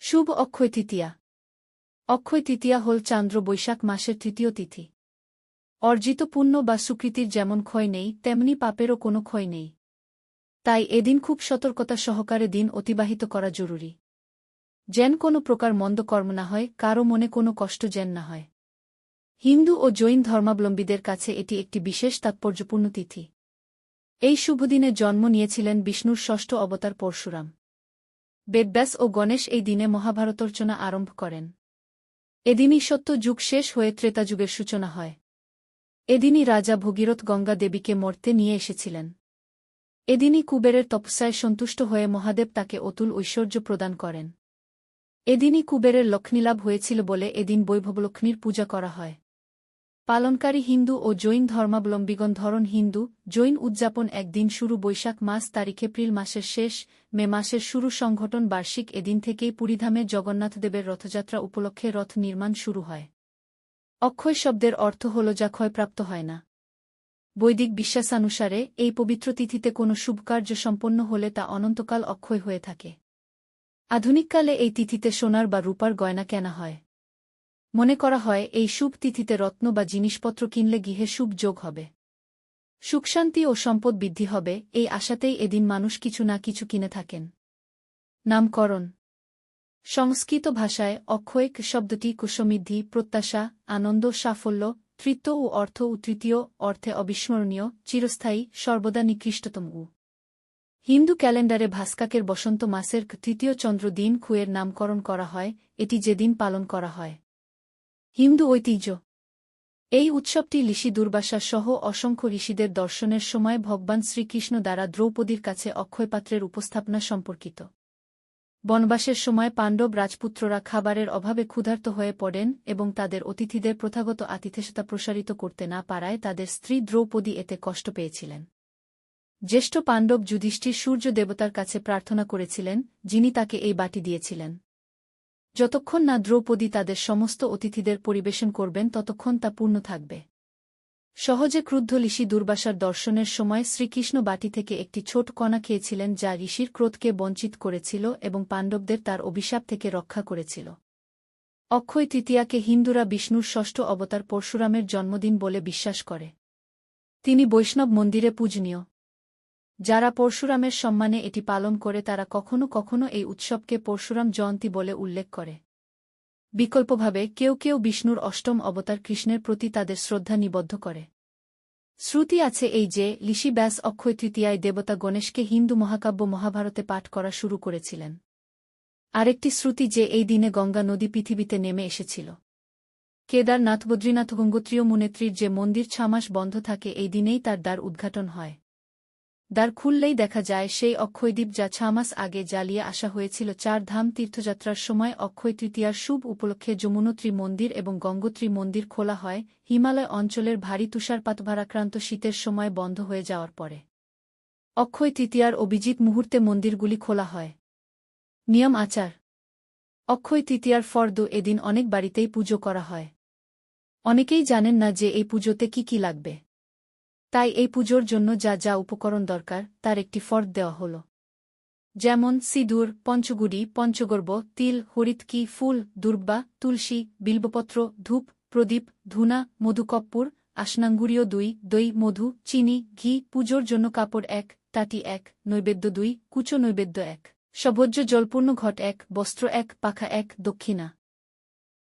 শুভ অক্ষয় তৃতীয়া। অক্ষয় তৃতীয়া হল চান্দ্র বৈশাখ মাসের তৃতীয় তিথি। অর্জিত পুণ্য বা সুকৃতির যেমন ক্ষয় নেই, তেমনি পাপেরও কোনো ক্ষয় নেই। তাই এদিন খুব সতর্কতা সহকারে দিন অতিবাহিত করা জরুরি। যেন কোনো প্রকার মন্দ কর্ম না হয়, কারও মনে কোনো কষ্ট যেন না হয়। হিন্দু ও জৈন ধর্মাবলম্বীদের কাছে এটি একটি বিশেষ তাৎপর্যপূর্ণ তিথি। এই শুভদিনে জন্ম নিয়েছিলেন বিষ্ণুর ষষ্ঠ অবতার পরশুরাম। বেদব্যাস ও গণেশ এই দিনে মহাভারতর্চনা আরম্ভ করেন। এদিনই সত্য যুগ শেষ হয়ে ত্রেতাযুগের সূচনা হয়। এদিনই রাজা ভগীরথ গঙ্গা দেবীকে মর্তে নিয়ে এসেছিলেন। এদিনই কুবেরের তপস্যায় সন্তুষ্ট হয়ে মহাদেব তাকে অতুল ঐশ্বর্য প্রদান করেন। এদিনই কুবেরের লক্ষ্মীলাভ হয়েছিল বলে এদিন বৈভবলক্ষ্মীর পূজা করা হয়। পালনকারী হিন্দু ও জৈন ধর্মাবলম্বীগণ ধরন হিন্দু, জৈন উদযাপন একদিন শুরু বৈশাখ মাস তারিখ এপ্রিল মাসের শেষ, মে মাসের শুরু সংঘটন বার্ষিক এদিন থেকেই পুরীধামে জগন্নাথদেবের রথযাত্রা উপলক্ষে রথ নির্মাণ শুরু হয়। অক্ষয় শব্দের অর্থ হল যা ক্ষয়প্রাপ্ত হয় না। বৈদিক বিশ্বাসানুসারে এই পবিত্র তিথিতে কোনো শুভকার্য সম্পন্ন হলে তা অনন্তকাল অক্ষয় হয়ে থাকে। আধুনিককালে এই তিথিতে সোনার বা রূপার গয়না কেনা হয়। মনে করা হয় এই শুভ তিথিতে রত্ন বা জিনিসপত্র কিনলে গৃহে শুভ যোগ হবে, সুখশান্তি ও সম্পদ বৃদ্ধি হবে, এই আশাতেই এদিন মানুষ কিছু না কিছু কিনে থাকেন। নামকরণ। সংস্কৃত ভাষায় অক্ষয়ক শব্দটি কুসমৃদ্ধি, প্রত্যাশা, আনন্দ, সাফল্য, তৃতীয় ও অর্থ ও তৃতীয় অর্থে অবিস্মরণীয়, চিরস্থায়ী, সর্বদা নিকৃষ্টতম উ। হিন্দু ক্যালেন্ডারে ভাস্কাকের বসন্ত মাসের তৃতীয় চন্দ্র দিন খুয়ের নামকরণ করা হয়, এটি যেদিন পালন করা হয়। হিন্দু ঐতিহ্য। এই উৎসবটি ঋষি দুর্বাসা সহ অসংখ্য ঋষিদের দর্শনের সময় ভগবান শ্রীকৃষ্ণ দ্বারা দ্রৌপদীর কাছে অক্ষয়পাত্রের উপস্থাপনা সম্পর্কিত। বনবাসের সময় পাণ্ডব রাজপুত্ররা খাবারের অভাবে ক্ষুধার্ত হয়ে পড়েন এবং তাদের অতিথিদের প্রথাগত আতিথেয়তা প্রসারিত করতে না পারায় তাদের স্ত্রী দ্রৌপদী এতে কষ্ট পেয়েছিলেন। জ্যেষ্ঠ পাণ্ডব যুধিষ্ঠির সূর্য দেবতার কাছে প্রার্থনা করেছিলেন, যিনি তাকে এই বাটি দিয়েছিলেন। যতক্ষণ না দ্রৌপদী তাদের সমস্ত অতিথিদের পরিবেশন করবেন ততক্ষণ তা পূর্ণ থাকবে। সহজে ক্রুদ্ধ ঋষি দুর্বাসার দর্শনের সময় শ্রীকৃষ্ণ বাটি থেকে একটি ছোট কণা খেয়েছিলেন, যা ঋষির ক্রোধকে বঞ্চিত করেছিল এবং পাণ্ডবদের তার অভিশাপ থেকে রক্ষা করেছিল। অক্ষয় তৃতীয়াকে হিন্দুরা বিষ্ণুর ষষ্ঠ অবতার পরশুরামের জন্মদিন বলে বিশ্বাস করে। তিনি বৈষ্ণব মন্দিরে পূজনীয়। যারা পরশুরামের সম্মানে এটি পালন করে তারা কখনো কখনো এই উৎসবকে পরশুরাম জয়ন্তী বলে উল্লেখ করে। বিকল্পভাবে কেউ কেউ বিষ্ণুর অষ্টম অবতার কৃষ্ণের প্রতি তাদের শ্রদ্ধা নিবদ্ধ করে। শ্রুতি আছে এই যে ঋষি ব্যাস অক্ষয় তৃতীয়ায় দেবতা গণেশকে হিন্দু মহাকাব্য মহাভারতে পাঠ করা শুরু করেছিলেন। আরেকটি শ্রুতি যে এই দিনে গঙ্গা নদী পৃথিবীতে নেমে এসেছিল। কেদারনাথ বদ্রীনাথ গঙ্গোত্রীয় মুনেত্রীর যে মন্দির 6 মাস বন্ধ থাকে এই দিনেই তার দ্বার উদ্ঘাটন হয়। দ্বার খুললেই দেখা যায় সেই অক্ষয়দ্বীপ যা 6 মাস আগে জ্বালিয়ে আসা হয়েছিল 4 ধাম তীর্থযাত্রার সময়। অক্ষয় তৃতীয়ার শুভ উপলক্ষে যমুনোত্রী মন্দির এবং গঙ্গোত্রী মন্দির খোলা হয় হিমালয় অঞ্চলের ভারী তুষারপাতভারাক্রান্ত শীতের সময় বন্ধ হয়ে যাওয়ার পরে। অক্ষয় তৃতীয়ার অভিজিৎ মুহূর্তে মন্দিরগুলি খোলা হয়। নিয়ম আচার। অক্ষয় তৃতীয়ার ফর্দ এদিন অনেক বাড়িতেই পুজো করা হয়। অনেকেই জানেন না যে এই পুজোতে কি লাগবে। তাই এই পুজোর জন্য যা যা উপকরণ দরকার তার একটি ফর্দ দেওয়া হল। যেমন সিঁদুর, পঞ্চগুড়ি, পঞ্চগর্ব, তিল, হরিতকি, ফুল, দুর্বা, তুলসী, বিল্বপত্র, ধূপ, প্রদীপ, ধূনা, মধুকর্পূর, আসনাঙ্গুরীয় 2, দই, মধু, চিনি, ঘি। পুজোর জন্য কাপড় 1, টাটি 1, নৈবেদ্য 2, কুচো নৈবেদ্য 1, সভোজ্য জলপূর্ণ ঘট 1, বস্ত্র 1, পাখা 1, দক্ষিণা